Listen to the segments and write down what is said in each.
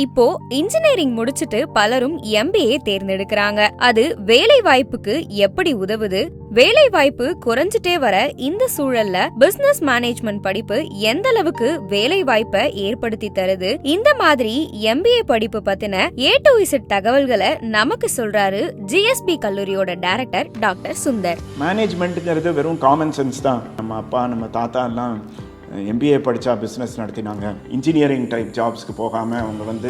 இப்போ இன்ஜினியரிங் முடிச்சிட்டு பலரும் MBA தேர்ந்தெடுக்கிறாங்க. அது வேலை வாய்ப்புக்கு எப்படி உதவுது? வேலை வாய்ப்பு குறைஞ்சிட்டே வர இந்த சூழல்ல பிசினஸ் மேனேஜ்மெண்ட் படிப்பு எந்த அளவுக்கு வேலை வாய்ப்பை ஏற்படுத்தி தருது? இந்த மாதிரி MBA படிப்பு பத்தின A to Z தகவல்களை நமக்கு சொல்றாரு GSB கல்லூரியோட டைரக்டர் டாக்டர் சுந்தர். மேனேஜ்மெண்ட்ங்கிறது வெறும் காமன் சென்ஸ் தான். நம்ம அப்பா நம்ம தாத்தா எல்லாம் MBA படித்தா பிஸ்னஸ் நடத்தினாங்க. இன்ஜினியரிங் டைப் ஜாப்ஸ்க்கு போகாமல் அவங்க வந்து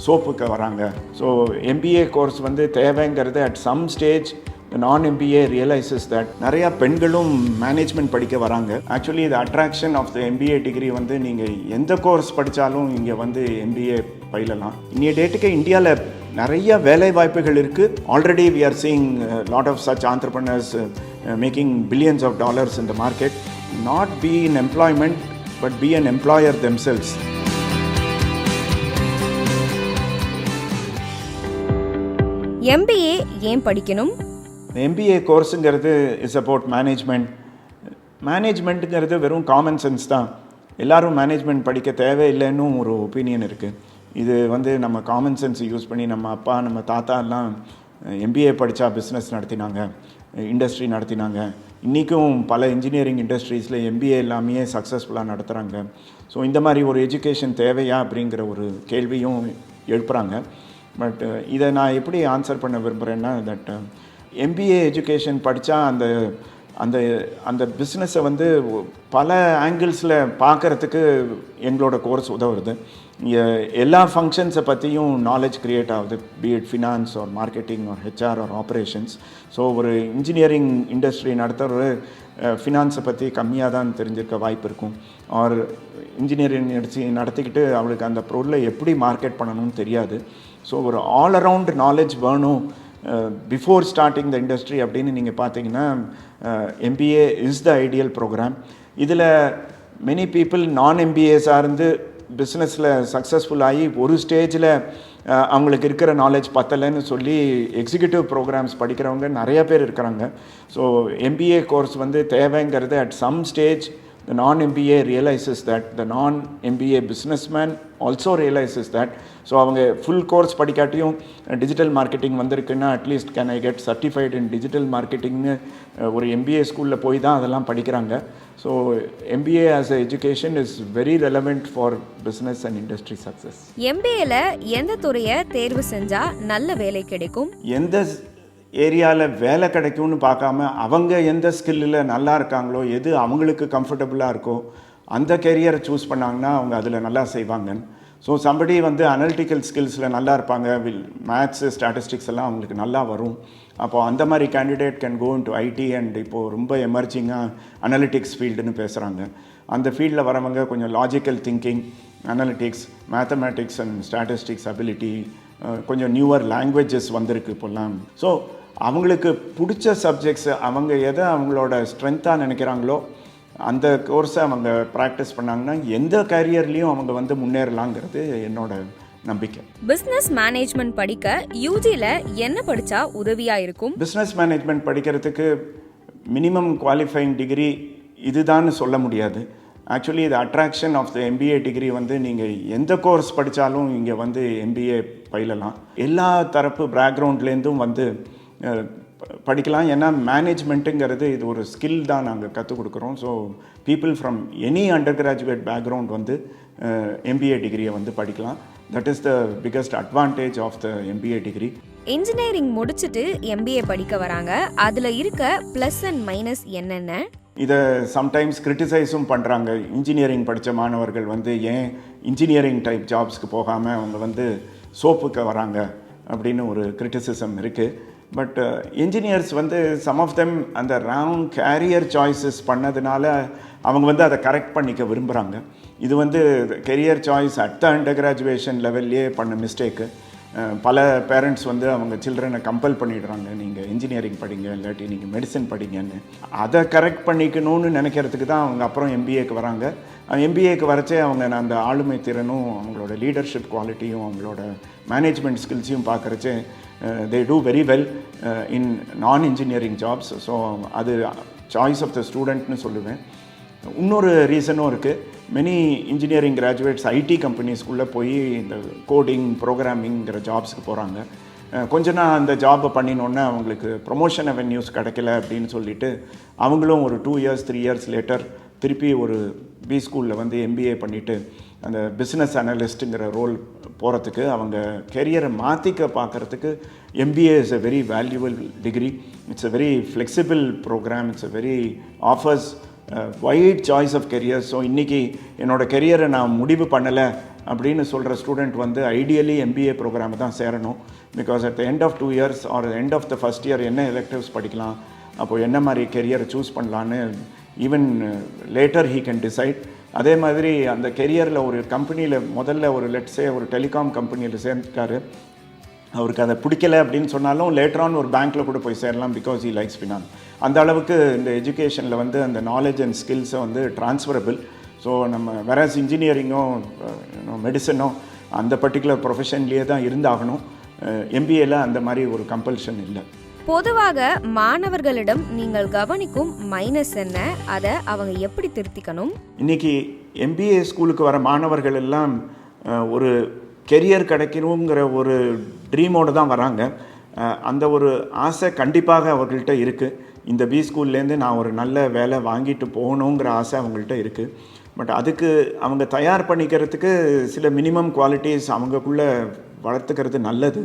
சோப்புக்கு வராங்க. ஸோ MBA கோர்ஸ் வந்து தேவைங்கிறது at some stage non-MBA realizes that நிறையா பெண்களும் மேனேஜ்மெண்ட் படிக்க வராங்க. Actually the attraction of the MBA degree வந்து நீங்கள் எந்த கோர்ஸ் படித்தாலும் இங்கே வந்து MBA பயிலலாம். இன்னைய டேட்டுக்கு இந்தியாவில் நிறைய வேலை வாய்ப்புகள் இருக்குது. Already we are seeing lot of such entrepreneurs making billions of dollars in the market. Not be in employment but be an employer themselves. MBA ஏன் படிக்கணும்? MBA கோர்ஸுங்கிறது இஸ் அபவுட் மேனேஜ்மெண்ட். மேனேஜ்மெண்ட்டுங்கிறது வெறும் காமன் சென்ஸ் தான். எல்லோரும் management படிக்க தேவையில்லைன்னு ஒரு ஒப்பீனியன் இருக்குது. இது வந்து நம்ம காமன் சென்ஸ் யூஸ் பண்ணி நம்ம அப்பா நம்ம தாத்தா எல்லாம் MBA படித்தா பிஸ்னஸ் நடத்தினாங்க, இண்டஸ்ட்ரி நடத்தினாங்க. இன்றைக்கும் பல இன்ஜினியரிங் இண்டஸ்ட்ரீஸில் MBA எல்லாமே சக்ஸஸ்ஃபுல்லாக நடத்துகிறாங்க. ஸோ இந்த மாதிரி ஒரு எஜுகேஷன் தேவையா அப்படிங்கிற ஒரு கேள்வியும் எழுப்புகிறாங்க. பட் இதை நான் எப்படி ஆன்சர் பண்ண விரும்புகிறேன்னா, தட் MBA எஜுகேஷன் படித்தா அந்த அந்த அந்த பிஸ்னஸை வந்து பல ஆங்கிள்ஸில் பார்க்குறதுக்கு எங்களோட கோர்ஸ் உதவுறது. எல்லா ஃபங்க்ஷன்ஸை பற்றியும் நாலேஜ் க்ரியேட் ஆகுது, be it finance or marketing or HR or operations. So ஒரு இன்ஜினியரிங் இண்டஸ்ட்ரி நடத்துகிற ஃபினான்ஸை பற்றி கம்மியாக தான் தெரிஞ்சிருக்க வாய்ப்பு இருக்கும். ஆர் இன்ஜினியரிங் நடத்திக்கிட்டு அவளுக்கு அந்த பொருளை எப்படி மார்க்கெட் பண்ணணும்னு தெரியாது. ஸோ ஒரு ஆல் அரவுண்ட் நாலேஜ் வேணும் பிஃபோர் ஸ்டார்டிங் த இண்டஸ்ட்ரி அப்படின்னு நீங்கள் பார்த்தீங்கன்னா MBA is the ideal programme. இதில் மெனி பீப்புள் non-MBAஸாக இருந்து பிஸ்னஸில் சக்ஸஸ்ஃபுல்லாகி ஒரு ஸ்டேஜில் அவங்களுக்கு இருக்கிற நாலேஜ் பத்தலைன்னு சொல்லி எக்ஸிக்யூட்டிவ் ப்ரோக்ராம்ஸ் படிக்கிறவங்க நிறைய பேர் இருக்கிறாங்க. ஸோ MBA கோர்ஸ் வந்து தேவைங்கிறது at some stage the non-MBA realizes that, the non-MBA businessman also realizes that. So அவங்க ஃபுல் கோர்ஸ் படிக்காட்டியும் டிஜிட்டல் மார்க்கெட்டிங் வந்திருக்குன்னா at least can I get certified in digital மார்க்கெட்டிங்னு ஒரு MBA ஸ்கூலில் போய் தான் அதெல்லாம் படிக்கிறாங்க. So MBA as a education is very relevant for business and industry success. MBAல எந்த துறையை தேர்வு செஞ்சால் நல்ல வேலை கிடைக்கும்? எந்த ஏரியாவில் வேலை கிடைக்கும்னு பார்க்காம அவங்க எந்த ஸ்கில்லில் நல்லா இருக்காங்களோ, எது அவங்களுக்கு கம்ஃபர்டபுளாக இருக்கோ அந்த கெரியரை சூஸ் பண்ணாங்கன்னா அவங்க அதில் நல்லா செய்வாங்க. ஸோ சம்படி வந்து அனலிட்டிக்கல் ஸ்கில்ஸில் நல்லா இருப்பாங்க, மேத்ஸு ஸ்டாட்டிஸ்டிக்ஸ் எல்லாம் அவங்களுக்கு நல்லா வரும். அப்போது அந்த மாதிரி candidate can go into IT and இப்போது ரொம்ப எமர்ஜிங்காக அனலிட்டிக்ஸ் ஃபீல்டுன்னு பேசுகிறாங்க. அந்த ஃபீல்டில் வரவங்க கொஞ்சம் logical thinking, analytics, mathematics and statistics ability, கொஞ்சம் நியூவர் லாங்குவேஜஸ் வந்திருக்கு இப்போல்லாம். ஸோ அவங்களுக்கு பிடிச்ச சப்ஜெக்ட்ஸு அவங்க எதை அவங்களோட ஸ்ட்ரென்த்தாக நினைக்கிறாங்களோ அந்த கோர்ஸை அவங்க ப்ராக்டிஸ் பண்ணாங்கன்னா எந்த கரியர்லேயும் அவங்க வந்து முன்னேறலாங்கிறது என்னோட நம்பிக்கை. பிஸ்னஸ் மேனேஜ்மெண்ட் படிக்க UGல என்ன படித்தா உதவியாக இருக்கும்? பிஸ்னஸ் மேனேஜ்மெண்ட் படிக்கிறதுக்கு மினிமம் குவாலிஃபைங் டிகிரி இதுதான் சொல்ல முடியாது. Actually the attraction of the MBA degree வந்து நீங்கள் எந்த கோர்ஸ் படித்தாலும் இங்கே வந்து MBA பயிலலாம். எல்லா தரப்பு பேக்ரவுண்ட்லேருந்தும் வந்து படிக்கலாம். ஏன்னா மேனேஜ்மெண்ட்டுங்கிறது இது ஒரு ஸ்கில் தான் நாங்கள் கற்றுக் கொடுக்குறோம். So people from any undergraduate background வந்து MBA டிகிரியை வந்து படிக்கலாம். That is the biggest advantage of the MBA degree. Engineering முடிச்சுட்டு MBA படிக்க வராங்க, அதில் இருக்க ப்ளஸ் அண்ட் மைனஸ் என்னென்ன? இதை சம்டைம்ஸ் கிரிட்டிசைஸும் பண்ணுறாங்க. இன்ஜினியரிங் படித்த மாணவர்கள் வந்து ஏன் இன்ஜினியரிங் டைப் ஜாப்ஸ்க்கு போகாமல் அவங்க வந்து சோப்புக்கு வராங்க அப்படின்னு ஒரு கிரிட்டிசிசம் இருக்குது. பட் என்ஜினியர்ஸ் வந்து சம் ஆஃப் தெம் அந்த ராங் கேரியர் சாய்ஸஸ் பண்ணதுனால அவங்க வந்து அதை கரெக்ட் பண்ணிக்க விரும்புகிறாங்க. இது வந்து career choice at the under graduation லெவல்லே பண்ண மிஸ்டேக்கு. பல பேரண்ட்ஸ் வந்து அவங்க சில்ட்ரனை கம்பல் பண்ணிடுறாங்க, நீங்கள் இன்ஜினியரிங் படிங்க இல்லாட்டி நீங்கள் மெடிசன் படிங்கன்னு. அதை கரெக்ட் பண்ணிக்கணும்னு நினைக்கிறதுக்கு தான் அவங்க அப்புறம் MBAக்கு வராங்க. MBAக்கு வரச்சே அவங்க அந்த ஆளுமை திறனும் அவங்களோட லீடர்ஷிப் குவாலிட்டியும் அவங்களோட மேனேஜ்மெண்ட் ஸ்கில்ஸையும் பார்க்குறச்சே they do very well in non-engineering jobs. So அது சாய்ஸ் ஆஃப் த ஸ்டூடெண்ட்னு சொல்லுவேன். இன்னொரு ரீசனும் இருக்குது. மெனி இன்ஜினியரிங் கிராஜுவேட்ஸ் ஐடி கம்பெனிஸ்குள்ளே போய் இந்த கோடிங் ப்ரோக்ராமிங்கிற ஜாப்ஸ்க்கு போகிறாங்க. கொஞ்ச நாள் அந்த ஜாபை பண்ணினோன்னே அவங்களுக்கு ப்ரொமோஷன் அவென்யூஸ் கிடைக்கல அப்படின்னு சொல்லிட்டு அவங்களும் ஒரு 2 years 3 years லேட்டர் திருப்பி ஒரு பி ஸ்கூலில் வந்து எம்பிஏ பண்ணிவிட்டு அந்த பிஸ்னஸ் அனலிஸ்ட்டுங்கிற ரோல் போகிறதுக்கு அவங்க கெரியரை மாற்றிக்க பார்க்குறதுக்கு MBA is a very valuable degree. It's a very flexible programme. It's a very offers wide choice of career. So இன்றைக்கி என்னோடய கெரியரை நான் முடிவு பண்ணலை அப்படின்னு சொல்கிற ஸ்டூடெண்ட் வந்து ஐடியலி எம்பிஏ ப்ரோக்ராமை தான் சேரணும். Because at the end of 2 years or end of the first year என்ன எலெக்டிவ்ஸ் படிக்கலாம், அப்போது என்ன மாதிரி கெரியரை சூஸ் பண்ணலான்னு even later he can decide. அதே மாதிரி அந்த கெரியரில் ஒரு கம்பெனியில் முதல்ல ஒரு லெட்ஸே ஒரு டெலிகாம் கம்பெனியில் சேர்ந்துருக்காரு, அவருக்கு அதை பிடிக்கல அப்படின்னு சொன்னாலும் லேட்டரான் ஒரு பேங்க்கில் கூட போய் சேரலாம் பிகாஸ் ஹி லைக்ஸ் ஃபினான்ஸ். அந்த அளவுக்கு இந்த எஜுகேஷனில் வந்து அந்த நாலேஜ் அண்ட் ஸ்கில்ஸை வந்து ட்ரான்ஸ்ஃபரபிள். ஸோ நம்ம வேறஸ் இன்ஜினியரிங்கோ மெடிசனோ அந்த பர்டிகுலர் ப்ரொஃபஷன்லேயே தான் இருந்தாகணும். எம்பிஏல அந்த மாதிரி ஒரு கம்பல்ஷன் இல்லை. பொதுவாக மாணவர்களிடம் நீங்கள் கவனிக்கும் மைனஸ் என்ன, அதை அவங்க எப்படி திருத்திக்கணும்? இன்றைக்கி எம்பிஏ ஸ்கூலுக்கு வர மாணவர்கள் எல்லாம் ஒரு கெரியர் கிடைக்கணுங்கிற ஒரு ட்ரீமோடு தான் வராங்க. அந்த ஒரு ஆசை கண்டிப்பாக அவர்கள்ட்ட இருக்குது. இந்த பி ஸ்கூல்லேருந்து நான் ஒரு நல்ல வேலை வாங்கிட்டு போகணுங்கிற ஆசை அவங்கள்ட்ட இருக்குது. பட் அதுக்கு அவங்க தயார் பண்ணிக்கிறதுக்கு சில மினிமம் குவாலிட்டிஸ் அவங்கக்குள்ளே வளர்த்துக்கிறது நல்லது.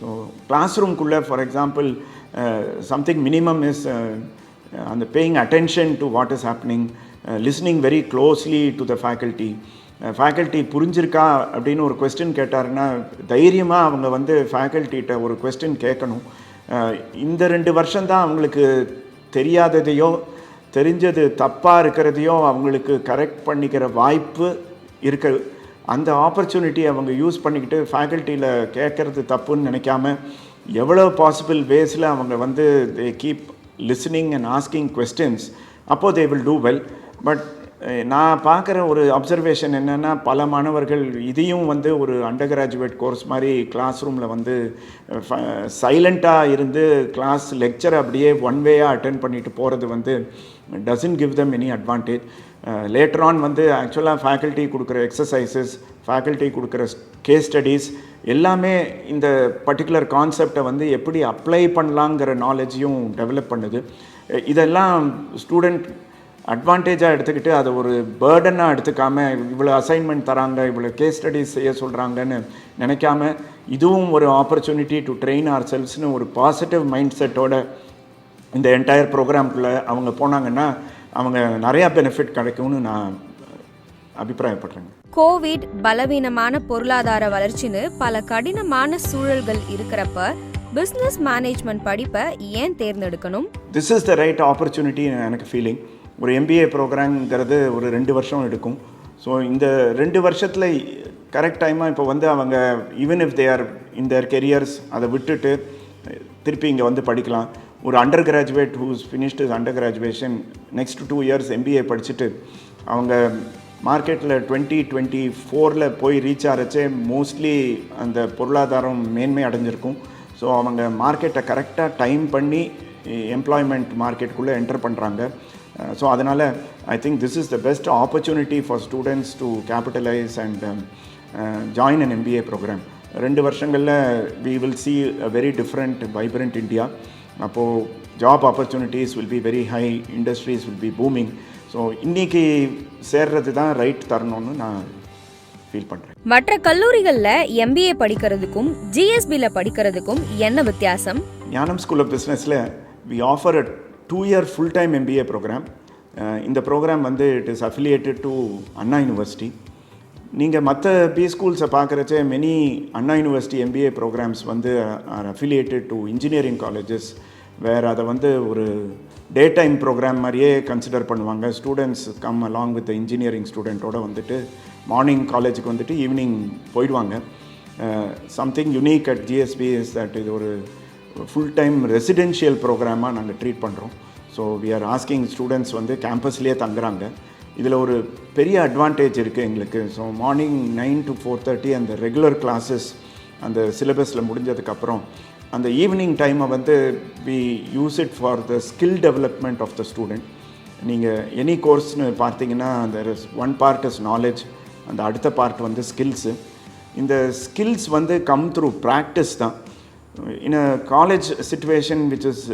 ஸோ கிளாஸ் ரூம்குள்ளே for example something minimum is அந்த paying attention to what is happening, listening very closely to the faculty. Faculty புரிஞ்சிருக்கா அப்படின்னு ஒரு கொஸ்டின் கேட்டாருன்னா தைரியமாக அவங்க வந்து ஃபேக்கல்ட்டிகிட்ட ஒரு கொஸ்டின் கேட்கணும். இந்த 2 வருஷம்தான் அவங்களுக்கு தெரியாததையோ தெரிஞ்சது தப்பாக இருக்கிறதையோ அவங்களுக்கு கரெக்ட் பண்ணிக்கிற வாய்ப்பு இருக்கு. அந்த ஆப்பர்ச்சுனிட்டி அவங்க யூஸ் பண்ணிக்கிட்டு ஃபேக்கல்ட்டியில் கேட்குறது தப்புன்னு நினைக்காம எவ்வளோ பாசிபிள் வேஸில் அவங்க வந்து they keep listening and asking questions, அப்போது they will do well. But நான் பார்க்குற ஒரு அப்சர்வேஷன் என்னென்னா, பல மாணவர்கள் இதையும் வந்து ஒரு அண்டர் கிராஜுவேட் கோர்ஸ் மாதிரி கிளாஸ் ரூமில் வந்து சைலண்ட்டாக இருந்து கிளாஸ் லெக்சரை அப்படியே ஒன் வேயாக அட்டென்ட் பண்ணிட்டு போகிறது வந்து doesn't give them any advantage. Later on வந்து ஆக்சுவலாக ஃபேக்கல்ட்டி கொடுக்குற எக்ஸசைசஸ், ஃபேக்கல்ட்டி கொடுக்குற கேஸ் ஸ்டடீஸ் எல்லாமே இந்த பர்டிகுலர் கான்செப்டை வந்து எப்படி அப்ளை பண்ணலாங்கிற நாலேஜையும் டெவலப் பண்ணுது. இதெல்லாம் ஸ்டூடெண்ட் அட்வான்டேஜாக எடுத்துக்கிட்டு அதை ஒரு பேர்டனாக எடுத்துக்காமல் இவ்வளோ அசைன்மெண்ட் தராங்க, இவ்வளோ கேஸ் ஸ்டடீஸ் செய்ய சொல்கிறாங்கன்னு நினைக்காம இதுவும் ஒரு ஆப்பர்ச்சுனிட்டி டு ட்ரெயின் ஆர் செல்ஸ்னு ஒரு பாசிட்டிவ் மைண்ட் செட்டோட இந்த என்டையர் ப்ரோக்ராம்குள்ளே அவங்க போனாங்கன்னா அவங்க நிறையா பெனிஃபிட் கிடைக்கும்னு நான் அபிப்பிராயப்படுறேன். கோவிட், பலவீனமான பொருளாதார வளர்ச்சின்னு பல கடினமான சூழல்கள் இருக்கிறப்ப பிஸ்னஸ் மேனேஜ்மெண்ட் படிப்பை ஏன் தேர்ந்தெடுக்கணும்? This is the right opportunity எனக்கு ஃபீலிங். ஒரு எம்பிஏ ப்ரோக்ராம்ங்கிறது ஒரு 2 வருஷம் எடுக்கும். ஸோ இந்த 2 வருஷத்தில் கரெக்ட் டைமாக இப்போ வந்து அவங்க even if they are in their careers அதை விட்டுட்டு திருப்பி இங்கே வந்து படிக்கலாம். ஒரு undergraduate who's finished undergraduation next 2 years MBA படிச்சுட்டு அவங்க மார்க்கெட்டில் 2024 போய் ரீச் ஆகிறச்சே மோஸ்ட்லி அந்த பொருளாதாரம் மேன்மை அடைஞ்சிருக்கும். ஸோ அவங்க மார்க்கெட்டை கரெக்டாக டைம் பண்ணி எம்ப்ளாய்மெண்ட் மார்க்கெட்டுக்குள்ளே என்டர் பண்ணுறாங்க. ஸோ அதனால் I think this is the best opportunity for students to capitalise and join an MBA programme. 2 வருஷங்களில் we will see a very different vibrant India. அப்போது job opportunities will be very high, industries will be booming. So இன்றைக்கி சேர்றது தான் right தரணும்னு நான் feel பண்ணுறேன். மற்ற கல்லூரிகளில் எம்பிஏ படிக்கிறதுக்கும் ஜிஎஸ்பியில் படிக்கிறதுக்கும் என்ன வித்தியாசம்? ஞானம் ஸ்கூல் ஆஃப் பிஸ்னஸில் we offer a 2-year full-time MBA program. இந்த ப்ரோக்ராம் வந்து it is affiliated to Anna university. நீங்கள் மற்ற பி ஸ்கூல்ஸை பார்க்குறச்சே many Anna university MBA programmes வந்து are affiliated to engineering colleges. வேறு அதை வந்து ஒரு டே டைம் ப்ரோக்ராம் மாதிரியே கன்சிடர் பண்ணுவாங்க. Students come along with engineering ஸ்டூடெண்ட்டோடு வந்துட்டு மார்னிங் காலேஜுக்கு வந்துட்டு ஈவினிங் போயிடுவாங்க. Something unique at GSB is that இது ஒரு ஃபுல் டைம் ரெசிடென்ஷியல் ப்ரோக்ராமாக நாங்கள் ட்ரீட் பண்ணுறோம். So we are asking students வந்து கேம்பஸ்லேயே தங்குறாங்க. இதில் ஒரு பெரிய அட்வான்டேஜ் இருக்குது எங்களுக்கு. ஸோ மார்னிங் 9 to 4:30 அந்த ரெகுலர் கிளாஸஸ் அந்த சிலபஸில் முடிஞ்சதுக்கப்புறம் அந்த ஈவினிங் டைமை வந்து we use it for the skill development of the student. நீங்கள் எனி கோர்ஸ்னு பார்த்தீங்கன்னா there is one part is knowledge, அந்த அடுத்த பார்ட் வந்து ஸ்கில்ஸு. இந்த ஸ்கில்ஸ் வந்து கம் த்ரூ ப்ராக்டிஸ் தான். In a college situation which is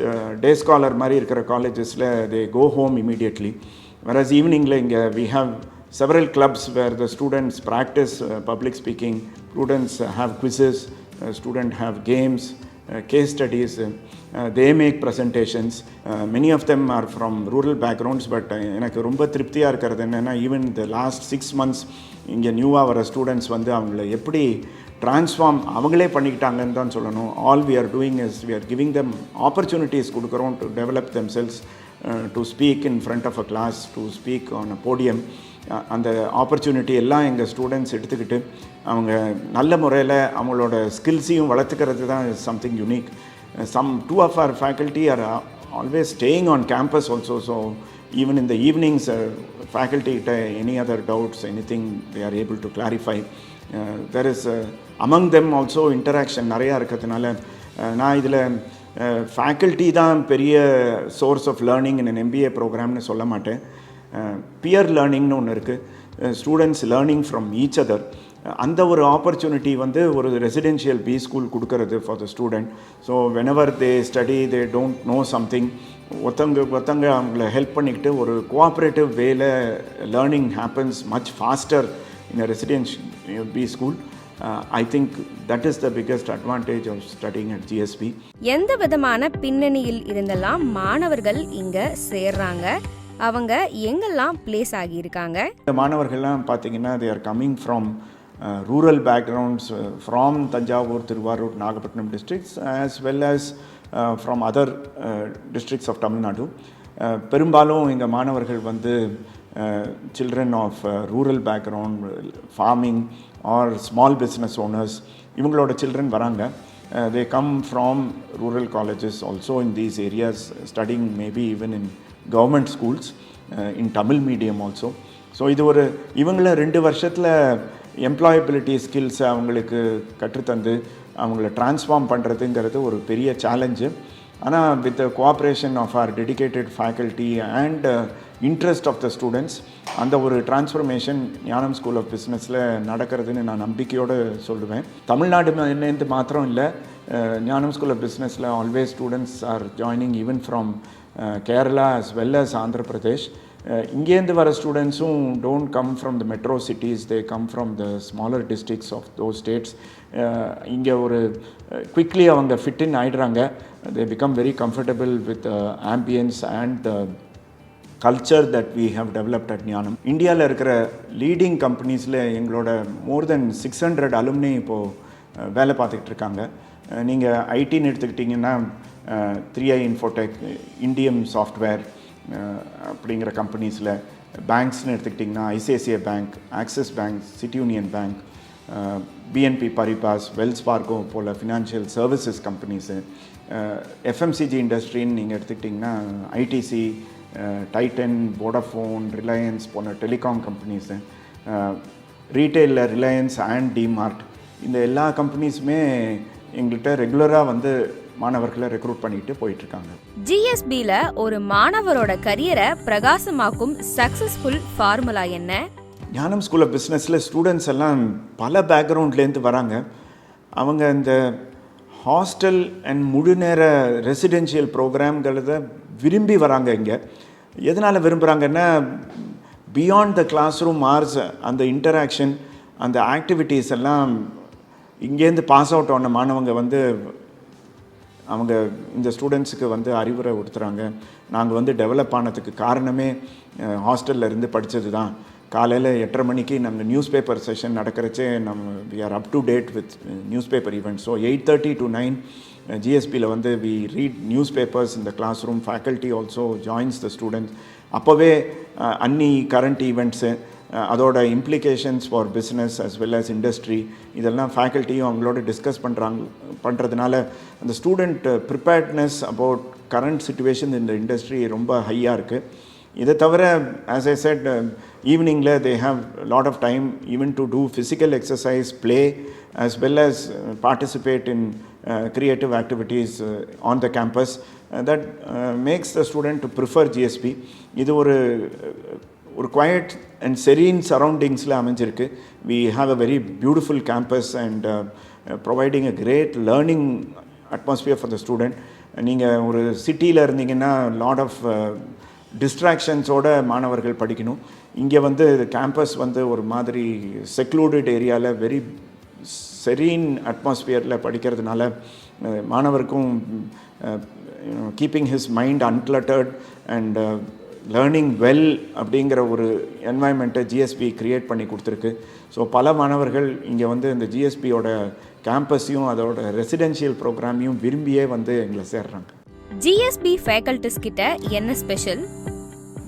day scholar மாதிரி இருக்கிற காலேஜஸில் they go home immediately. whereas ஈவினிங்கில் இங்கே we have several clubs where the students practice public speaking, students have quizzes, students have games, case studies, they make presentations. Many of them are from rural backgrounds, but எனக்கு ரொம்ப திருப்தியாக இருக்கிறது என்னென்னா even the last 6 months இங்கே நியூவாக வர students வந்து அவங்கள எப்படி ட்ரான்ஸ்ஃபார்ம் அவங்களே பண்ணிக்கிட்டாங்கன்னு தான் சொல்லணும். All we are doing is we are giving them opportunities கொடுக்குறோம் to develop themselves, to speak in front of a class, to speak on a podium. அந்த ஆப்பர்ச்சுனிட்டி எல்லாம் எங்கள் ஸ்டூடெண்ட்ஸ் எடுத்துக்கிட்டு அவங்க நல்ல முறையில் அவங்களோட ஸ்கில்ஸையும் வளர்த்துக்கிறது தான் something unique. Two of our faculty are always staying on campus also, so even in the evenings faculty any other doubts, anything they are able to clarify. There is among them also interaction நிறையா இருக்கிறதுனால நான் இதில் faculty தான் பெரிய source of learning in MBA ப்ரோக்ராம்னு சொல்ல மாட்டேன். Peer லேர்னிங்னு ஒன்று இருக்குது, students learning from each other. அந்த ஒரு ஆப்பர்ச்சுனிட்டி வந்து ஒரு ரெசிடென்ஷியல் பி ஸ்கூல் கொடுக்கறது for the student. So whenever they study they don't know something, ஒருத்தங்க அவங்கள ஹெல்ப் பண்ணிக்கிட்டு ஒரு கோஆப்ரேட்டிவ் வேல learning happens much faster in a residential B school. I think that is the biggest advantage of studying at GSB. எந்த விதமான பின்னணியில் இருந்தெல்லாம் மாணவர்கள் இங்க சேர்றாங்க, அவங்க எங்கெல்லாம் பிளேஸ் ஆகியிருக்காங்க? இந்த மாணவர்கள்லாம் பார்த்தீங்கன்னா they are coming from rural backgrounds, from Tanjavur, Tiruvallur, Nagapattinam districts, as well as from other districts of Tamil Nadu. பெரும்பாலும் எங்கள் மாணவர்கள் வந்து children of rural background, farming or small business owners, இவங்களோட children வராங்க. They come from rural colleges also in these areas, studying maybe even in government schools, in Tamil medium also. So இது ஒரு இவங்கள 2 வருஷத்தில் எம்ப்ளாயபிலிட்டி ஸ்கில்ஸை அவங்களுக்கு கற்றுத்தந்து அவங்கள transform பண்ணுறதுங்கிறது ஒரு பெரிய சேலஞ்சு. ஆனால் with the cooperation of our dedicated faculty and interest of the students அந்த ஒரு டிரான்ஸ்ஃபர்மேஷன் ஞானம் ஸ்கூல் ஆஃப் பிஸ்னஸில் நடக்கிறதுன்னு நான் நம்பிக்கையோடு சொல்லுவேன். தமிழ்நாடு மாத்திரம் இல்லை, ஞானம் ஸ்கூல் ஆஃப் பிஸ்னஸில் always students are joining even from Kerala as well as Andhra Pradesh. இங்கேருந்து வர ஸ்டூடெண்ட்ஸும் don't come from the metro cities, they come from the smaller districts of those states. இங்கே ஒரு குவிக்லி அவங்க ஃபிட் இன் ஆகிடுறாங்க. They become very comfortable with ambience and the culture that we have developed at Gnanam. இந்தியாவில் இருக்கிற leading கம்பெனிஸில் எங்களோட மோர் தென் 600 alumni இப்போது வேலை பார்த்துக்கிட்டு இருக்காங்க. நீங்கள் ஐடின்னு எடுத்துக்கிட்டிங்கன்னா 3i Infotech, இண்டியம் சாஃப்ட்வேர் அப்படிங்கிற கம்பெனிஸில், பேங்க்ஸ்னு எடுத்துக்கிட்டிங்கன்னா ICICI bank, Axis bank, City Union bank, BNP Paribas, Wells Fargo போல் ஃபினான்ஷியல் சர்வீசஸ் கம்பெனிஸு, எஃப்எம்சிஜி இண்டஸ்ட்ரின்னு நீங்கள் எடுத்துக்கிட்டிங்கன்னா ஐடிசி, டைட்டன், வோடாஃபோன், ரிலையன்ஸ் போன்ற டெலிகாம் கம்பெனிஸு, ரீட்டெயிலில் ரிலையன்ஸ் அண்ட் டிமார்ட், இந்த எல்லா கம்பெனிஸுமே எங்கள்கிட்ட ரெகுலராக வந்து மாணவர்களை ரெக்ரூட் பண்ணிட்டு போயிட்டுருக்காங்க. ஜிஎஸ்பியில் ஒரு மாணவரோட கரியரை பிரகாசமாக்கும் சக்ஸஸ்ஃபுல் ஃபார்முலா என்ன? ஞானம் ஸ்கூல் ஆஃப் பிஸ்னஸில் ஸ்டூடெண்ட்ஸ் எல்லாம் பல பேக்ரவுண்ட்லேருந்து வராங்க. அவங்க இந்த ஹாஸ்டல் அண்ட் முழுநேர ரெசிடென்ஷியல் ப்ரோக்ராம்கிறத விரும்பி வராங்க. இங்கே எதனால் விரும்புகிறாங்கன்னா, beyond the class room hours அந்த இன்டராக்ஷன், அந்த ஆக்டிவிட்டீஸ் எல்லாம் இங்கேருந்து பாஸ் அவுட் ஆன மாணவங்க வந்து அவங்க இந்த ஸ்டூடெண்ட்ஸுக்கு வந்து அறிவுரை கொடுத்துறாங்க. நாங்கள் வந்து டெவலப் ஆனதுக்கு காரணமே ஹாஸ்டலில் இருந்து படித்தது தான். காலையில் 8:30 மணிக்கு நாங்கள் நியூஸ் பேப்பர் செஷன் நடக்கிறச்சே we are up to date with news paper event. So 8:30 to 9 ஜிஎஸ்பியில் வந்து வி ரீட் நியூஸ் பேப்பர்ஸ் இந்த class room. Faculty also joins the students. அப்போவே அன்னி கரண்ட் ஈவெண்ட்ஸு, அதோட implications for business as well as industry, இதெல்லாம் ஃபேக்கல்ட்டியும் அவங்களோட discuss பண்ணுறதுனால அந்த student preparedness about current situation இந்த இண்டஸ்ட்ரி ரொம்ப ஹையாக இருக்குது. இதை தவிர ஆஸ் ஐ செட், ஈவினிங்கில் they have lot of time even to do physical exercise, play as well as participate in creative activities on the campus. That makes the student to prefer GSB. இது ஒரு quiet and serene சரௌண்டிங்ஸில் அமைஞ்சிருக்கு. We have a very beautiful campus and providing a great learning atmosphere for the student. நீங்கள் ஒரு சிட்டியில் இருந்தீங்கன்னா lot of டிஸ்ட்ராக்ஷன்ஸோட மாணவர்கள் படிக்கணும். இங்கே வந்து கேம்பஸ் வந்து ஒரு மாதிரி செக்லூடட் ஏரியாவில் வெரி செரீன் அட்மாஸ்பியரில் படிக்கிறதுனால மாணவருக்கும் keeping his mind uncluttered and learning well அப்படிங்கிற ஒரு என்வாயன்மெண்ட்டை ஜிஎஸ்பி க்ரியேட் பண்ணி கொடுத்துருக்கு. ஸோ பல மாணவர்கள் இங்கே வந்து இந்த ஜிஎஸ்பியோட கேம்பஸையும் அதோட ரெசிடென்ஷியல் ப்ரோக்ராமையும் விரும்பியே வந்து எங்களை சேர்றாங்க. ஜிஎஸ்பி ஃபேக்கல்டிஸ் கிட்ட என்ன ஸ்பெஷல்?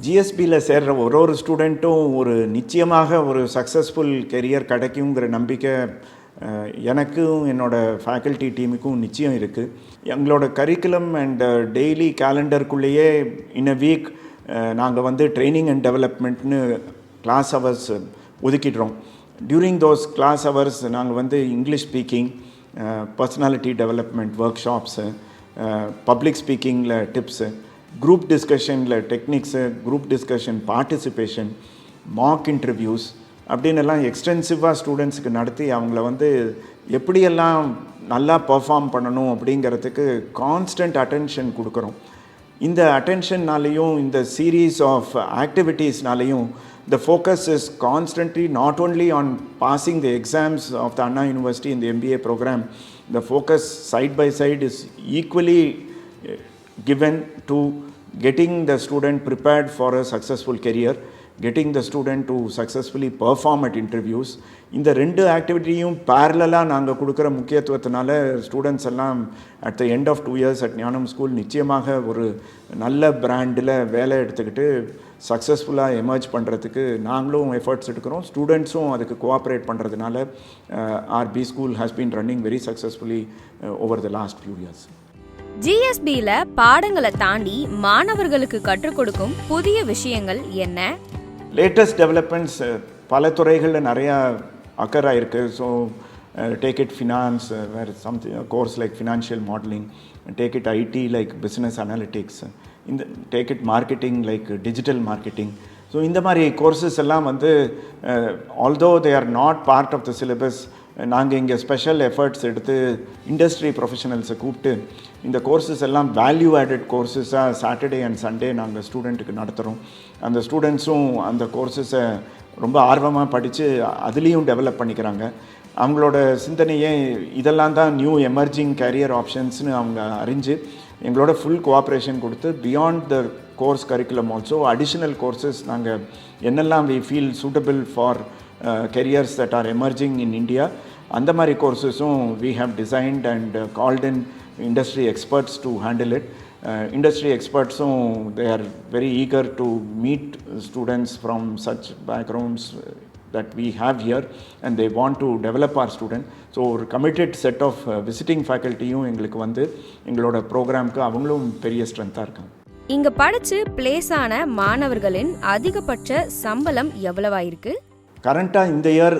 ஜிஎஸ்பியில் சேர்ற ஒரு ஸ்டூடெண்ட்டும் ஒரு நிச்சயமாக ஒரு சக்ஸஸ்ஃபுல் கெரியர் கிடைக்குங்கிற நம்பிக்கை எனக்கும் என்னோடய ஃபேக்கல்ட்டி டீமுக்கும் நிச்சயம் இருக்குது. எங்களோட கரிக்குலம் அண்ட் டெய்லி கேலண்டருக்குள்ளேயே இன் அ வீக் நாங்கள் வந்து ட்ரைனிங் அண்ட் டெவலப்மெண்ட்னு கிளாஸ் ஹவர்ஸ் ஒதுக்கிடுறோம். டியூரிங் தோஸ் கிளாஸ் ஹவர்ஸ் நாங்கள் வந்து English speaking, personality development workshops, public ஸ்பீக்கிங்கில் டிப்ஸு, குரூப் டிஸ்கஷனில் techniques, group discussion participation, mock interviews அப்படின்னு எல்லாம் எக்ஸ்டென்சிவாக ஸ்டூடெண்ட்ஸுக்கு நடத்தி அவங்கள வந்து எப்படியெல்லாம் நல்லா பர்ஃபார்ம் பண்ணணும் அப்படிங்கிறதுக்கு கான்ஸ்டன்ட் அட்டென்ஷன் கொடுக்குறோம். இந்த அட்டென்ஷன்னாலேயும் இந்த சீரீஸ் ஆஃப் ஆக்டிவிட்டீஸ்னாலேயும் the focus is constantly not only on passing the exams of the Anna University in the MBA program, the focus side by side is equally given to getting the student prepared for a successful career, getting the student to successfully perform at interviews. இந்த ரெண்டு ஆக்டிவிட்டியும் பேரலாக நாங்கள் கொடுக்குற முக்கியத்துவத்தினால students எல்லாம் at the end of 2 years at Gnanam school நிச்சயமாக ஒரு நல்ல பிராண்டில் வேலை எடுத்துக்கிட்டு சக்ஸஸ்ஃபுல்லாக எமர்ஜ் பண்ணுறதுக்கு நாங்களும் எஃபர்ட்ஸ் எடுக்கிறோம். ஸ்டூடெண்ட்ஸும் அதுக்கு கோஆப்ரேட் பண்ணுறதுனால our B school has been running very successfully over the last few years. ஜிஎஸ்பியில் பாடங்களை தாண்டி மாணவர்களுக்கு கற்றுக் கொடுக்கும் புதிய விஷயங்கள் என்ன? லேட்டஸ்ட் டெவலப்மெண்ட்ஸ் பல துறைகளில் நிறையா அக்கர் ஆகிருக்கு. ஸோ டேக் இட் ஃபினான்ஸ், வேறு something course like financial modelling, take it IT like business analytics, இந்த take it marketing like digital marketing. So இந்த மாதிரி கோர்சஸ் எல்லாம் வந்து although they are not part of the syllabus, நாங்கள் இங்கே special efforts எடுத்து industry ப்ரொஃபஷனல்ஸை கூப்பிட்டு இந்த கோர்சஸ் எல்லாம் வேல்யூ ஆடட் கோர்சஸாக சாட்டர்டே அண்ட் சண்டே நாங்கள் ஸ்டூடெண்ட்டுக்கு நடத்துகிறோம். அந்த ஸ்டூடெண்ட்ஸும் அந்த கோர்சஸை ரொம்ப ஆர்வமாக படித்து அதுலேயும் டெவலப் பண்ணிக்கிறாங்க. அவங்களோட சிந்தனையே இதெல்லாம் தான் நியூ எமர்ஜிங் கேரியர் ஆப்ஷன்ஸ்னு அவங்க அறிஞ்சு எங்களோட ஃபுல் கோஆப்ரேஷன் கொடுத்து beyond the course curriculum also additional courses நாங்கள் என்னெல்லாம் we feel suitable for careers that are emerging in India, அந்த மாதிரி கோர்சஸும் we have designed and called in industry experts to handle it. Industry expertsum they are very eager to meet students from such backgrounds that we have here and they want to develop our student. So ஒரு committed set of visiting facultyயும் எங்களுக்கு வந்து எங்களோட ப்ரோக்ராம்க்கு அவங்களும் பெரிய ஸ்ட்ரென்த்தாக இருக்காங்க. இங்கே படித்து place ஆன மாணவர்களின் அதிகபட்ச சம்பளம் எவ்வளவாயிருக்கு? கரண்ட்டாக இந்த இயர்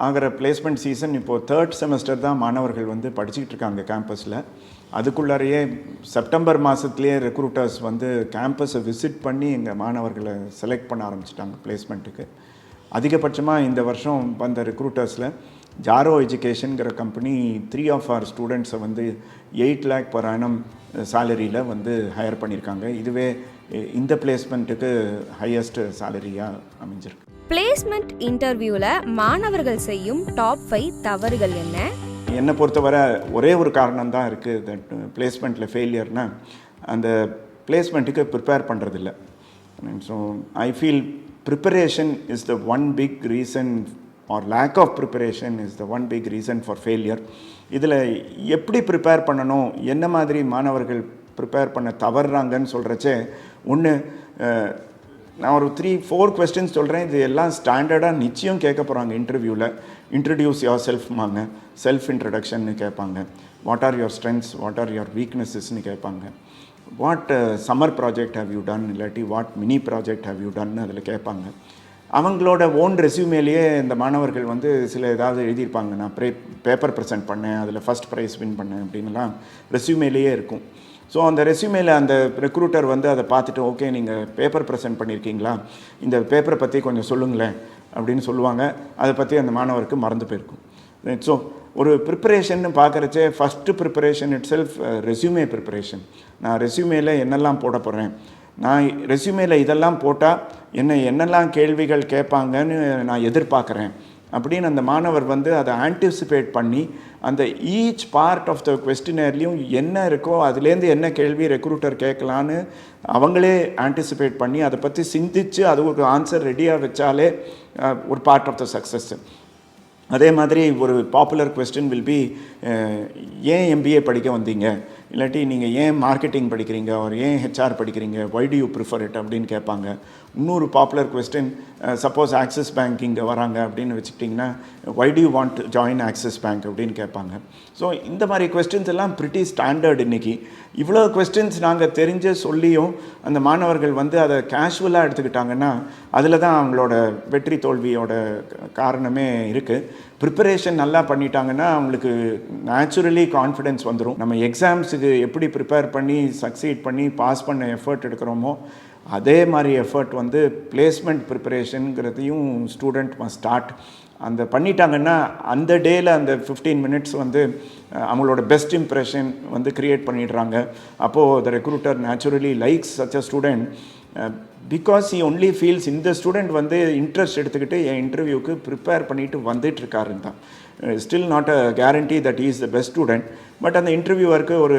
ஆகிற பிளேஸ்மெண்ட் சீசன் இப்போது 3rd செமஸ்டர் தான் மாணவர்கள் வந்து படிச்சுக்கிட்டு இருக்காங்க கேம்பஸில். அதுக்குள்ளாரையே செப்டம்பர் மாதத்துலேயே ரெக்ரூட்டர்ஸ் வந்து கேம்பஸை விசிட் பண்ணி எங்கள் மாணவர்களை செலக்ட் பண்ண ஆரம்பிச்சிட்டாங்க பிளேஸ்மெண்ட்டுக்கு. அதிகபட்சமாக இந்த வருஷம் வந்த ரெக்ரூட்டர்ஸில் ஜாரோ எஜுகேஷனுங்கிற கம்பெனி 3 of our ஸ்டூடெண்ட்ஸை வந்து 8 lakh per annum சேலரியில் வந்து ஹையர் பண்ணியிருக்காங்க. இதுவே இந்த பிளேஸ்மெண்ட்டுக்கு ஹையஸ்ட் சேலரியாக அமைஞ்சிருக்கு. பிளேஸ்மெண்ட் இன்டர்வியூவில் மாணவர்கள் செய்யும் டாப் 5 தவறுகள் என்ன? என்னை பொறுத்தவரை ஒரே ஒரு காரணம் தான் இருக்குது தட் பிளேஸ்மெண்ட்டில் ஃபெயிலியர்னால் அந்த பிளேஸ்மெண்ட்டுக்கு ப்ரிப்பேர் பண்ணுறதில்ல. So I feel preparation is the one big reason or lack of preparation is the one big reason for failure. இதில் எப்படி ப்ரிப்பேர் பண்ணணும், என்ன மாதிரி மாணவர்கள் ப்ரிப்பேர் பண்ண தவறுறாங்கன்னு சொல்கிறச்சே ஒன்று நான் ஒரு 3-4 கொஸ்டின்ஸ் சொல்கிறேன். இது எல்லாம் ஸ்டாண்டர்டாக நிச்சயம் கேட்க போகிறாங்க இன்டர்வியூவில். இன்ட்ரடியூஸ் யுவர் செல்ஃப்மாங்க, செல்ஃப் இன்ட்ரடக்ஷன்னு கேட்பாங்க. What are your strengths, what are your வீக்னஸஸ்ன்னு கேட்பாங்க. What summer project have you done, இல்லாட்டி what mini project have you டன்னு அதில் கேட்பாங்க. அவங்களோட ஓன் ரெஸ்யூமேலேயே இந்த மாணவர்கள் வந்து சில ஏதாவது எழுதியிருப்பாங்க, நான் பேப்பர் ப்ரெசென்ட் பண்ணேன், அதில் ஃபஸ்ட் ப்ரைஸ் வின் பண்ணேன் அப்படின்லாம் ரெஸ்யூமேலேயே இருக்கும். ஸோ அந்த ரெஸ்யூமேல அந்த ரெக்ரூட்டர் வந்து அதை பார்த்துட்டு ஓகே நீங்கள் பேப்பர் ப்ரெசென்ட் பண்ணியிருக்கீங்களா, இந்த பேப்பரை பற்றி கொஞ்சம் சொல்லுங்களேன் அப்படின்னு சொல்லுவாங்க. அதை பற்றி அந்த மாணவருக்கு மறந்து போயிருக்கும். ஸோ ஒரு ப்ரிப்பரேஷன் பார்க்குறச்சே first preparation itself resume preparation. நான் ரெஸ்யூமேல என்னெல்லாம் போட போகிறேன், நான் ரெஸ்யூமேல இதெல்லாம் போட்டால் என்னெல்லாம் கேள்விகள் கேட்பாங்கன்னு நான் எதிர்பார்க்குறேன் அப்படின்னு அந்த மாணவர் வந்து அதை ஆன்டிசிபேட் பண்ணி அந்த ஈச் பார்ட் ஆஃப் த கொஸ்டினர்லேயும் என்ன இருக்கோ அதுலேருந்து என்ன கேள்வி ரெக்ரூட்டர் கேட்கலான்னு அவங்களே ஆன்டிசிபேட் பண்ணி அதை பற்றி சிந்தித்து அது ஒரு ஆன்சர் ரெடியாக வச்சாலே ஒரு பார்ட் ஆஃப் த சக்ஸஸ். அதே மாதிரி ஒரு பாப்புலர் கொஸ்டின் வில் பி ஏன் எம்பிஏ படிக்க வந்தீங்க, இல்லாட்டி நீங்கள் ஏன் மார்க்கெட்டிங் படிக்கிறீங்க, ஒரு ஏன் ஹெச்ஆர் படிக்கிறீங்க, why do you prefer it அப்படின்னு கேட்பாங்க. இன்னொரு popular question suppose Axis bank இங்கே வராங்க அப்படின்னு வச்சுக்கிட்டிங்கன்னா why do you want to join Axis bank அப்படின்னு கேட்பாங்க. ஸோ இந்த மாதிரி கொஸ்டின்ஸ் எல்லாம் ப்ரிட்டி ஸ்டாண்டர்ட். இன்றைக்கி இவ்வளோ கொஸ்டின்ஸ் நாங்கள் தெரிஞ்ச சொல்லியும் அந்த மாணவர்கள் வந்து அதை கேஷுவலாக எடுத்துக்கிட்டாங்கன்னா அதில் தான் அவங்களோட வெற்றி தோல்வியோட காரணமே இருக்குது. ப்ரிப்பரேஷன் நல்லா பண்ணிட்டாங்கன்னா அவங்களுக்கு நேச்சுரலி கான்ஃபிடென்ஸ் வந்துடும். நம்ம எக்ஸாம்ஸுக்கு எப்படி ப்ரிப்பேர் பண்ணி சக்சீட் பண்ணி பாஸ் பண்ண எஃபர்ட் எடுக்கிறோமோ அதே மாதிரி எஃபர்ட் வந்து பிளேஸ்மெண்ட் ப்ரிப்பரேஷனுங்கிறதையும் ஸ்டூடெண்ட் மஸ்ட் ஸ்டார்ட். அந்த பண்ணிட்டாங்கன்னா அந்த டேயில் அந்த 15 மினிட்ஸ் வந்து அவங்களோட பெஸ்ட் இம்ப்ரெஷன் வந்து க்ரியேட் பண்ணிடுறாங்க. அப்போது the recruiter naturally likes such a student because he only feels இந்த ஸ்டூடெண்ட் வந்து இன்ட்ரெஸ்ட் எடுத்துக்கிட்டு என் இன்டர்வியூக்கு ப்ரிப்பேர் பண்ணிட்டு வந்துட்டுருக்காருன்னு தான். Still not a guarantee that is the best student. But அந்த இன்டர்வியூவருக்கு ஒரு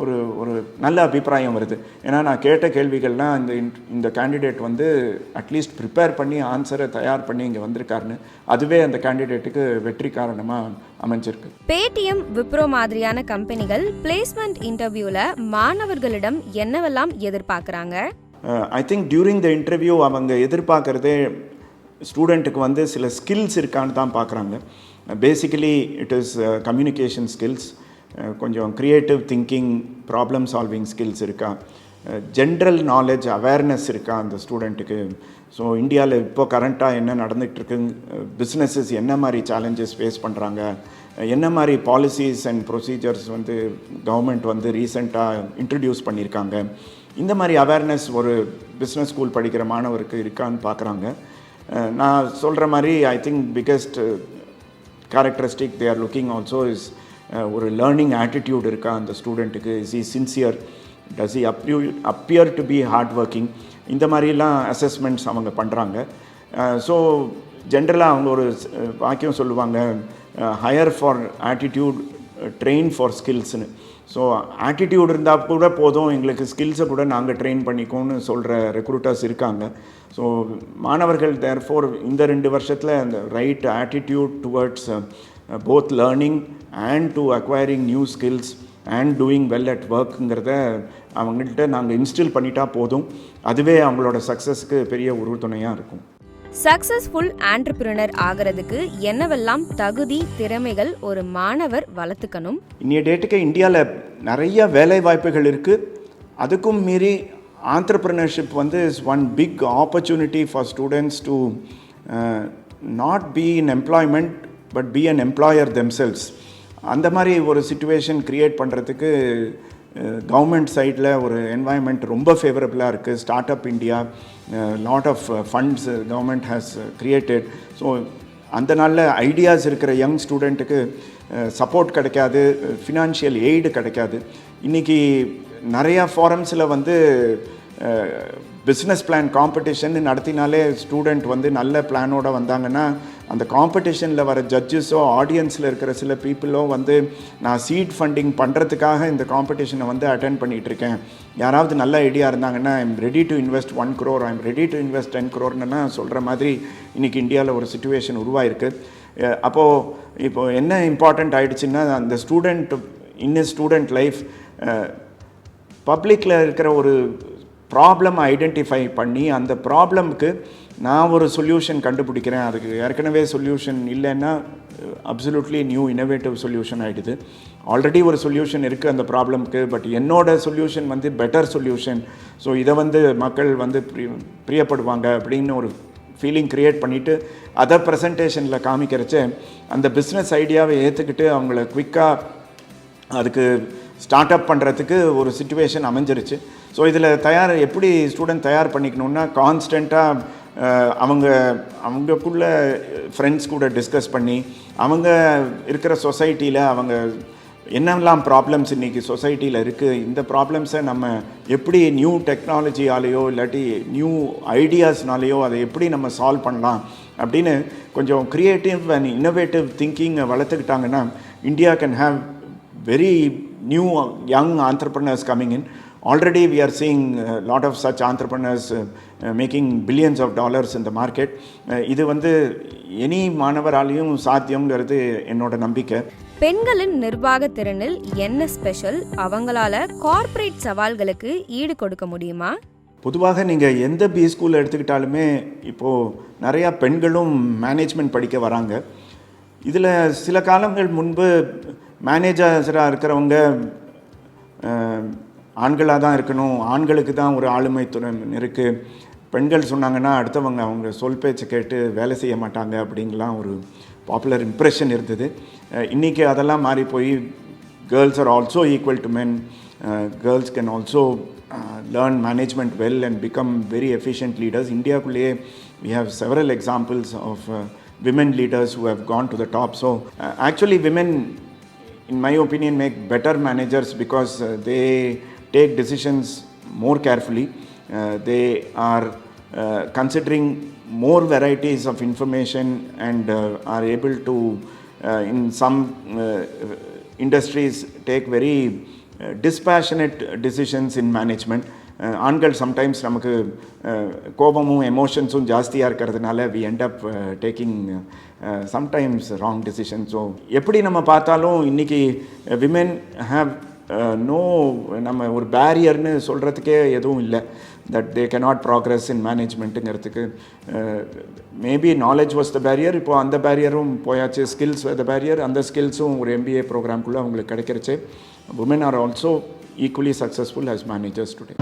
ஒரு ஒரு நல்ல அபிப்பிராயம் வருது. ஏன்னா நான் கேட்ட கேள்விகள்லாம் இந்த கேண்டிடேட் வந்து அட்லீஸ்ட் ப்ரிப்பேர் பண்ணி ஆன்சரை தயார் பண்ணி இங்கே வந்திருக்காருன்னு அதுவே அந்த கேண்டிடேட்டுக்கு வெற்றி காரணமாக அமைஞ்சிருக்கு. பேடிஎம், விப்ரோ மாதிரியான கம்பெனிகள் பிளேஸ்மெண்ட் இன்டர்வியூவில் மாணவர்களிடம் என்னவெல்லாம் எதிர்பார்க்குறாங்க? I think during the interview அவங்க எதிர்பார்க்குறதே ஸ்டூடெண்ட்டுக்கு வந்து சில ஸ்கில்ஸ் இருக்கான்னு தான் பார்க்குறாங்க. Basically it is communication skills, கொஞ்சம் creative thinking, problem solving skills இருக்கா, ஜென்ரல் நாலேஜ் அவேர்னஸ் இருக்கா அந்த ஸ்டூடெண்ட்டுக்கு. ஸோ இந்தியாவில் இப்போ கரண்ட்டாக என்ன நடந்துகிட்ருக்கு, பிஸ்னஸஸ் என்ன மாதிரி சேலஞ்சஸ் ஃபேஸ் பண்ணுறாங்க, என்ன மாதிரி பாலிசிஸ் அண்ட் ப்ரொசீஜர்ஸ் வந்து கவர்மெண்ட் வந்து ரீசெண்டாக இன்ட்ரடியூஸ் பண்ணியிருக்காங்க, இந்த மாதிரி அவேர்னஸ் ஒரு பிஸ்னஸ் ஸ்கூல் படிக்கிற மாணவருக்கு இருக்கான்னு பார்க்குறாங்க. நான் சொல்கிற மாதிரி I think biggest characteristic they are looking also is ஒரு லேர்னிங் ஆட்டிடியூட் இருக்கா அந்த ஸ்டூடெண்ட்டுக்கு. Is he sincere, does he appear to be hard working, இந்த மாதிரிலாம் அசஸ்மெண்ட்ஸ் அவங்க பண்ணுறாங்க. ஸோ ஜென்ரலாக அவங்க ஒரு வாக்கியம் சொல்லுவாங்க, hire for attitude, train for ஸ்கில்ஸ்னு. ஸோ ஆட்டிடியூட் இருந்தால் கூட போதும், எங்களுக்கு ஸ்கில்ஸை கூட நாங்கள் ட்ரெயின் பண்ணிக்கோன்னு சொல்கிற ரெக்ரூட்டர்ஸ் இருக்காங்க. ஸோ மாணவர்கள் தேர்ஃபோர் இந்த 2 வருஷத்தில் அந்த right attitude towards both learning and to acquiring new skills and doing well at ஒர்க்குங்கிறத அவங்கள்ட்ட நாங்கள் இன்ஸ்டில் பண்ணிட்டா போதும். அதுவே அவங்களோட சக்ஸஸ்க்கு பெரிய உறுதுணையாக இருக்கும். சக்சஸ்ஃபுல் ஆண்டர்பிரினர் ஆகிறதுக்கு என்னவெல்லாம் தகுதி, திறமைகள் ஒரு மாணவர் வளர்த்துக்கணும்? இன்னைய டேட்டுக்கு இந்தியாவில் நிறைய வேலை வாய்ப்புகள் இருக்குது. அதுக்கும் மீறி ஆண்டர்பிரினர்ஷிப் வந்து is one big opportunity for students to not be in employment but be an employer themselves. அந்த மாதிரி ஒரு சிச்சுவேஷன் க்ரியேட் பண்ணுறதுக்கு கவர்மெண்ட் சைடில் ஒரு என்வாயன்மெண்ட் ரொம்ப ஃபேவரபுளாக இருக்குது. Start up India, lot of funds government has created. So அந்த நாளில் ஐடியாஸ் இருக்கிற யங் ஸ்டூடெண்ட்டுக்கு சப்போர்ட் கிடைக்காது, ஃபினான்ஷியல் எய்டு கிடைக்காது. இன்றைக்கி நிறையா ஃபாரம்ஸில் வந்து பிஸ்னஸ் பிளான் காம்படிஷன் நடத்தினாலே ஸ்டூடெண்ட் வந்து நல்ல பிளானோடு வந்தாங்கன்னா அந்த காம்படிஷனில் வர ஜட்ஜஸோ ஆடியன்ஸில் இருக்கிற சில பீப்புளோ வந்து நான் சீட் ஃபண்டிங் பண்ணுறதுக்காக இந்த காம்படிஷனை வந்து அட்டென்ட் பண்ணிகிட்ருக்கேன், யாராவது நல்ல ஐடியா இருந்தாங்கன்னா I am ready to invest 1 crore, I am ready to invest 10 crore சொல்கிற மாதிரி இன்றைக்கி இந்தியாவில் ஒரு சிச்சுவேஷன் உருவாயிருக்கு. இப்போது என்ன இம்பார்ட்டண்ட் ஆகிடுச்சின்னா அந்த ஸ்டூடெண்ட் இன் ஸ்டூடெண்ட் லைஃப் பப்ளிக்கில் இருக்கிற ஒரு ப்ராப்ளம் ஐடென்டிஃபை பண்ணி அந்த ப்ராப்ளம்க்கு நான் ஒரு சொல்யூஷன் கண்டுபிடிக்கிறேன், அதுக்கு ஏற்கனவே சொல்யூஷன் இல்லைன்னா அப்சல்யூட்லி நியூ இனோவேட்டிவ் சொல்யூஷன் ஆகிடுது. ஆல்ரெடி ஒரு சொல்யூஷன் இருக்குது அந்த ப்ராப்ளம்க்கு, பட் என்னோடய சொல்யூஷன் வந்து பெட்டர் சொல்யூஷன், ஸோ இதை வந்து மக்கள் வந்து பிரியப்படுவாங்க அப்படின்னு ஒரு ஃபீலிங் க்ரியேட் பண்ணிவிட்டு அதை ப்ரெசன்டேஷனில் காமிக்கிறச்ச அந்த பிஸ்னஸ் ஐடியாவை ஏற்றுக்கிட்டு அவங்கள குவிக்காக அதுக்கு ஸ்டார்ட் அப் பண்ணுறதுக்கு ஒரு சிச்சுவேஷன் அமைஞ்சிருச்சு. ஸோ இதில் எப்படி ஸ்டூடெண்ட் தயார் பண்ணிக்கணுன்னா கான்ஸ்டண்ட்டாக அவங்கக்குள்ள ஃப்ரெண்ட்ஸ் கூட டிஸ்கஸ் பண்ணி அவங்க இருக்கிற சொசைட்டியில் அவங்க என்னெல்லாம் ப்ராப்ளம்ஸ் இன்றைக்கி சொசைட்டியில் இருக்குது, இந்த ப்ராப்ளம்ஸை நம்ம எப்படி நியூ டெக்னாலஜியாலேயோ இல்லாட்டி நியூ ஐடியாஸ்னாலேயோ அதை எப்படி நம்ம சால்வ் பண்ணலாம் அப்படின்னு கொஞ்சம் க்ரியேட்டிவ் அண்ட் இன்னோவேட்டிவ் திங்கிங்கை வளர்த்துக்கிட்டாங்கன்னா India can have very new young entrepreneurs coming in. Already we are seeing a lot of such entrepreneurs making billions of dollars in the market. இது வந்து எனி மாணவராலையும் சாத்தியம்ங்கிறது என்னோட நம்பிக்கை. பெண்களின் நிர்வாக திறனில் என்ன ஸ்பெஷல்? அவங்களால கார்ப்பரேட் சவால்களுக்கு ஈடு கொடுக்க முடியுமா? பொதுவாக நீங்கள் எந்த பி ஸ்கூல் எடுத்துக்கிட்டாலுமே இப்போது நிறையா பெண்களும் மேனேஜ்மெண்ட் படிக்க வராங்க. இதில் சில காலங்கள் முன்பு மேனேஜர்ஸராக இருக்கிறவங்க ஆண்களாக தான் இருக்கணும், ஆண்களுக்கு தான் ஒரு ஆளுமை திறன் இருக்குது, பெண்கள் சொன்னாங்கன்னா அடுத்தவங்க அவங்க சொல் பேச்சு கேட்டு வேலை செய்ய மாட்டாங்க அப்படிங்கலாம் ஒரு பாப்புலர் இம்ப்ரெஷன் இருந்தது. இன்றைக்கி அதெல்லாம் மாறி போய் girls are also equal to men. Girls can also learn management well and become very efficient leaders. இந்தியாவுக்குள்ளேயே we have several examples of women leaders who have gone to the top. So actually women, in my opinion, make better managers because they take decisions more carefully. They are considering more varieties of information and are able to in some industries take very dispassionate decisions in management. ஆண்கள் sometimes நமக்கு கோபமும் எமோஷன்ஸும் ஜாஸ்தியாக இருக்கிறதுனால we end up taking sometimes wrong decision. So எப்படி நம்ம பார்த்தாலும் இன்றைக்கி விமென் ஹாவ் நோ நம்ம ஒரு பேரியர்னு சொல்கிறதுக்கே எதுவும் இல்லை. That they cannot progress in மேனேஜ்மெண்ட்டுங்கிறதுக்கு maybe knowledge was the barrier. இப்போது அந்த பேரியரும் போயாச்சு, ஸ்கில்ஸ் த பேரியர். அந்த ஸ்கில்ஸும் ஒரு MBA ப்ரோக்ராம்குள்ளே அவங்களுக்கு கிடைக்கிறச்சு. women are also equally successful as managers today.